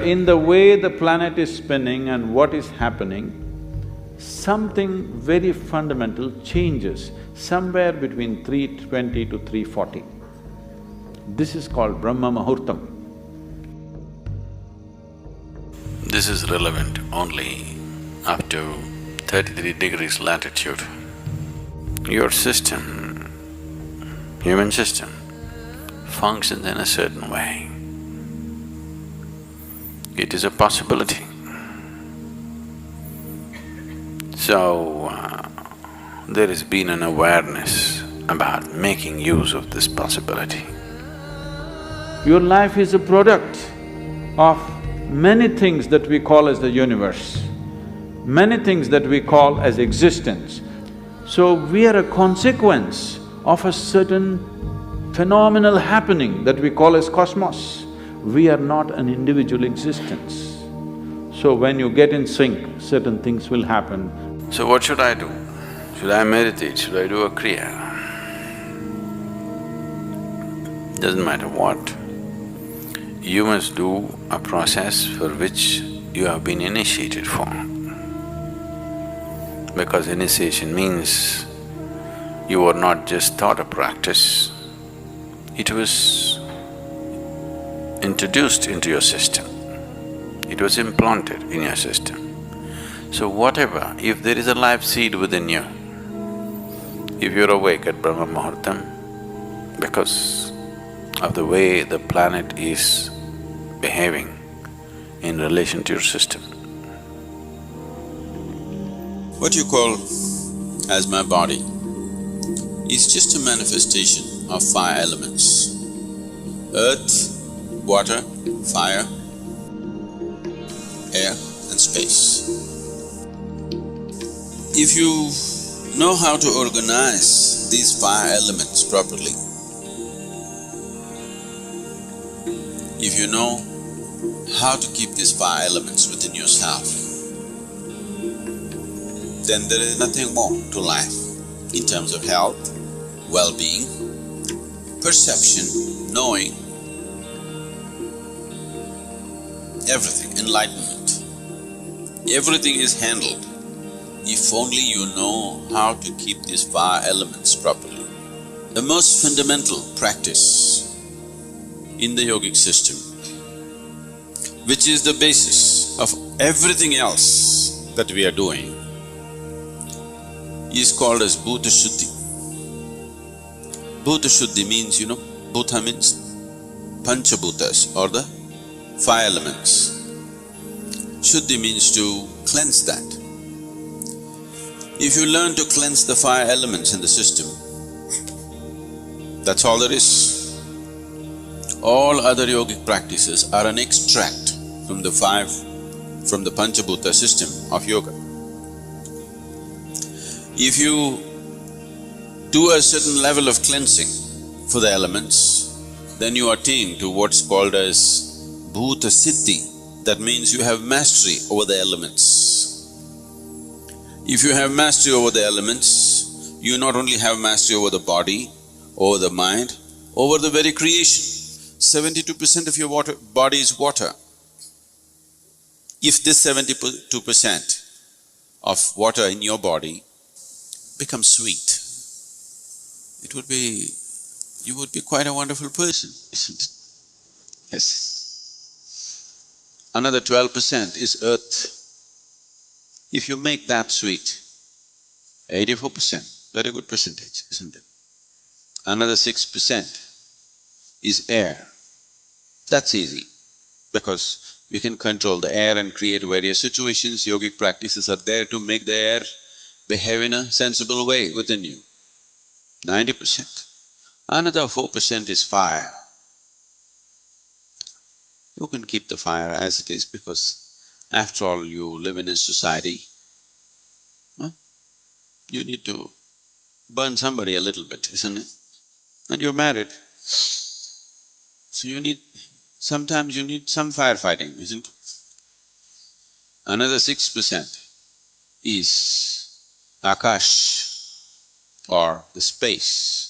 In the way the planet is spinning and what is happening, something very fundamental changes somewhere between 320 to 340. This is called Brahma Muhurtam. This is relevant only up to 33 degrees latitude. Your system, human system, functions in a certain way. It is a possibility. So, there has been an awareness about making use of this possibility. Your life is a product of many things that we call as the universe, many things that we call as existence. So we are a consequence of a certain phenomenal happening that we call as cosmos. We are not an individual existence. So when you get in sync, certain things will happen. So what should I do? Should I meditate? Should I do a kriya? Doesn't matter what. You must do a process for which you have been initiated for. Because initiation means you were not just taught a practice, it was introduced into your system, it was implanted in your system. So whatever, if there is a life seed within you, if you're awake at Brahma Muhurtam, because of the way the planet is behaving in relation to your system. What you call as my body is just a manifestation of five elements: earth, water, fire, air and space. If you know how to organize these five elements properly, if you know how to keep these five elements within yourself, then there is nothing more to life in terms of health, well-being, perception, knowing, everything, enlightenment. Everything is handled if only you know how to keep these five elements properly. The most fundamental practice in the yogic system, which is the basis of everything else that we are doing, is called as Bhuta Shuddhi. Bhuta Shuddhi means, Bhuta means Panchabhutas or the five elements. Shuddhi means to cleanse that. If you learn to cleanse the five elements in the system, that's all there is. All other yogic practices are an extract from the Panchabhuta system of yoga. If you do a certain level of cleansing for the elements, then you attain to what's called as Bhuta Siddhi. That means you have mastery over the elements. If you have mastery over the elements, you not only have mastery over the body, over the mind, over the very creation. 72% of your body is water. If this 72% of water in your body becomes sweet, you would be quite a wonderful person, isn't it? Yes. Another 12% is earth. If you make that sweet, 84%, very good percentage, isn't it? Another 6% is air. That's easy, because you can control the air and create various situations. Yogic practices are there to make the air behave in a sensible way within you. 90%. Another 4% is fire. You can keep the fire as it is, because after all you live in a society. You need to burn somebody a little bit, isn't it? And you're married, so sometimes you need some firefighting, isn't it? Another 6% is Akash or the space.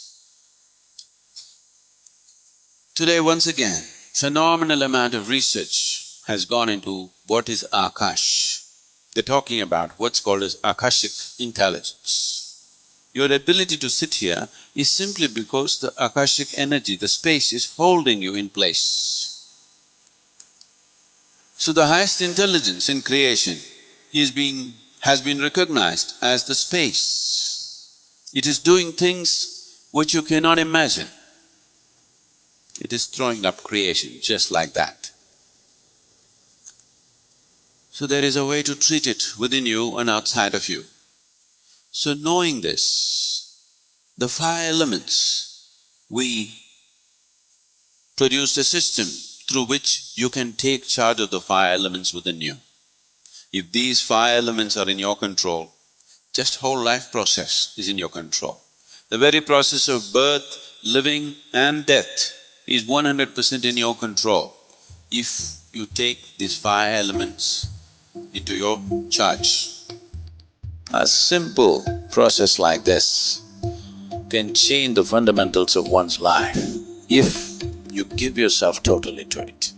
Today once again, phenomenal amount of research has gone into what is Akash. They're talking about what's called as Akashic intelligence. Your ability to sit here is simply because the Akashic energy, the space is holding you in place. So the highest intelligence in creation has been recognized as the space. It is doing things which you cannot imagine. It is throwing up creation just like that. So there is a way to treat it within you and outside of you. So knowing this, the five elements, we produced a system through which you can take charge of the five elements within you. If these five elements are in your control, just whole life process is in your control. The very process of birth, living and death is 100% in your control if you take these five elements into your charge. A simple process like this can change the fundamentals of one's life if you give yourself totally to it.